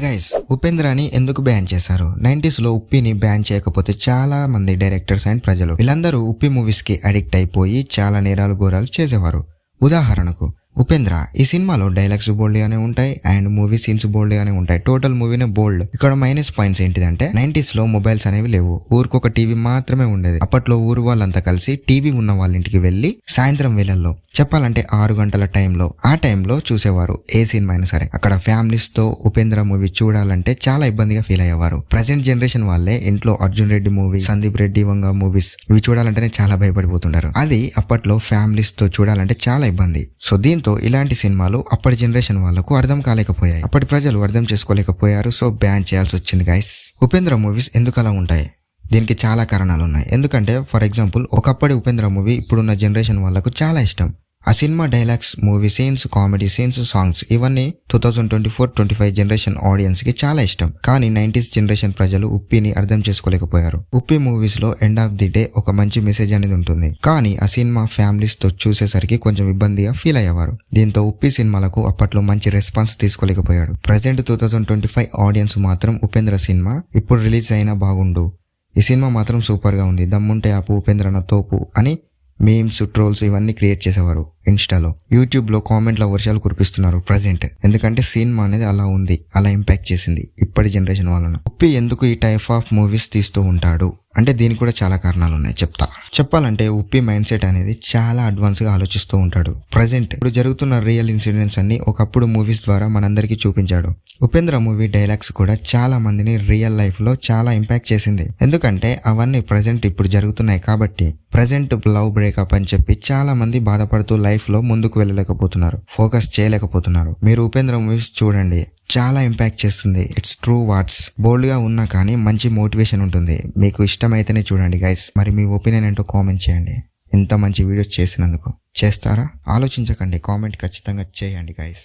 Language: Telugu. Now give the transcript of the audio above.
గైస్, ఉపేంద్రాని ఎందుకు బ్యాన్ చేశారు? 90s లో ఉప్పిని బ్యాన్ చేయకపోతే చాలా మంది డైరెక్టర్స్ అండ్ ప్రజలు వీళ్ళందరూ ఉప్పి మూవీస్ కి అడిక్ట్ అయిపోయి చాలా నేరాలు ఘోరాలు చేసేవారు. ఉదాహరణకు ఉపేంద్ర ఈ సినిమాలో డైలాగ్స్ బోల్డ్ గానే ఉంటాయి అండ్ మూవీ సీన్స్ బోల్డ్ గానే ఉంటాయి. టోటల్ మూవీనే బోల్డ్. ఇక్కడ మైనస్ పాయింట్స్ ఏంటిదంటే 90s లో మొబైల్స్ అనేవి లేవు. ఊరికొక టీవీ మాత్రమే ఉండేది. అప్పట్లో ఊరు వాళ్ళంతా కలిసి టీవీ ఉన్న వాళ్ళ ఇంటికి వెళ్లి సాయంత్రం వేళల్లో చెప్పాలంటే 6 గంటల ఆ టైంలో చూసేవారు ఏ సినిమా అయినా సరే. అక్కడ ఫ్యామిలీస్ తో ఉపేంద్ర మూవీ చూడాలంటే చాలా ఇబ్బందిగా ఫీల్ అయ్యేవారు. ప్రజెంట్ జనరేషన్ వాళ్ళే ఇంట్లో అర్జున్ రెడ్డి మూవీ, సందీప్ రెడ్డి వంగ మూవీస్ ఇవి చూడాలంటేనే చాలా భయపడిపోతుంటారు. అది అప్పట్లో ఫ్యామిలీస్ తో చూడాలంటే చాలా ఇబ్బంది. సో దీంతో ఇలాంటి సినిమాలు అప్పటి జనరేషన్ వాళ్ళకు అర్థం కాలేకపోయాయి. అప్పటి ప్రజలు అర్థం చేసుకోలేకపోయారు. సో బ్యాన్ చేయాల్సి వచ్చింది గైస్. ఉపేంద్ర మూవీస్ ఎందుకు అలా ఉంటాయి? దీనికి చాలా కారణాలు ఉన్నాయి. ఎందుకంటే ఫర్ ఎగ్జాంపుల్ ఒకప్పటి ఉపేంద్ర మూవీ ఇప్పుడున్న జనరేషన్ వాళ్ళకు చాలా ఇష్టం. ఆ cinema dialogues, movie scenes, comedy scenes, songs ఇవన్నీ 2024-25 జనరేషన్ ఆడియన్స్ కి చాలా ఇష్టం. కానీ 90s జనరేషన్ ప్రజలు ఉప్పిని అర్థం చేసుకోలేకపోయారు. ఉప్పి మూవీస్ లో ఎండ్ ఆఫ్ ది డే ఒక మంచి మెసేజ్ అనేది ఉంటుంది. కానీ ఆ సినిమా ఫ్యామిలీస్ తో చూసేసరికి కొంచెం ఇబ్బందిగా ఫీల్ అయ్యేవారు. దీంతో ఉప్పి సినిమాలకు అప్పట్లో మంచి రెస్పాన్స్ తీసుకోలేకపోయాడు. ప్రజెంట్ 2025 ఆడియన్స్ మాత్రం ఉపేంద్ర సినిమా ఇప్పుడు రిలీజ్ అయినా బాగుండు, ఈ సినిమా మాత్రం సూపర్ గా ఉంది, దమ్ముంటే ఆపు ఉపేంద్రన తోపు అని మీమ్స్, ట్రోల్స్ ఇవన్నీ క్రియేట్ చేసేవారు. ఇన్స్టాలో, యూట్యూబ్ లో కామెంట్ల వర్షాలు కురిపిస్తున్నారు ప్రజెంట్. ఎందుకంటే సినిమా అనేది అలా ఉంది, అలా ఇంపాక్ట్ చేసింది ఇప్పటి జనరేషన్ వాళ్ళను. ఉప్పి ఎందుకు ఈ టైప్ ఆఫ్ మూవీస్ తీస్తూ ఉంటాడు అంటే దీనికి కూడా చాలా కారణాలు ఉన్నాయి. చెప్పాలంటే ఉప్పి మైండ్ సెట్ అనేది చాలా అడ్వాన్స్ గా ఆలోచిస్తూ ఉంటాడు. ప్రజెంట్ ఇప్పుడు జరుగుతున్న రియల్ ఇన్సిడెంట్స్ అన్ని ఒకప్పుడు మూవీస్ ద్వారా మనందరికీ చూపించాడు. ఉపేంద్ర మూవీ డైలాగ్స్ కూడా చాలా మందిని రియల్ లైఫ్ లో చాలా ఇంపాక్ట్ చేసింది. ఎందుకంటే అవన్నీ ప్రజెంట్ ఇప్పుడు జరుగుతున్నాయి కాబట్టి. ప్రజెంట్ లవ్ బ్రేకప్ అని చెప్పి చాలా మంది బాధపడుతూ లైఫ్ లో ముందుకు వెళ్ళలేకపోతున్నారు, ఫోకస్ చేయలేకపోతున్నారు. మీరు ఉపేంద్ర మూవీస్ చూడండి, చాలా ఇంపాక్ట్ చేస్తుంది. It's true words. బోల్డ్ గా ఉన్నా కానీ మంచి మోటివేషన్ ఉంటుంది. మీకు ఇష్టమైతేనే చూడండి గైస్. మరి మీ ఒపీనియన్ ఏంటో కామెంట్ చేయండి. ఇంత మంచి వీడియోస్ చేసినందుకు. చేస్తారా? ఆలోచించకండి, కామెంట్ ఖచ్చితంగా చేయండి గైస్.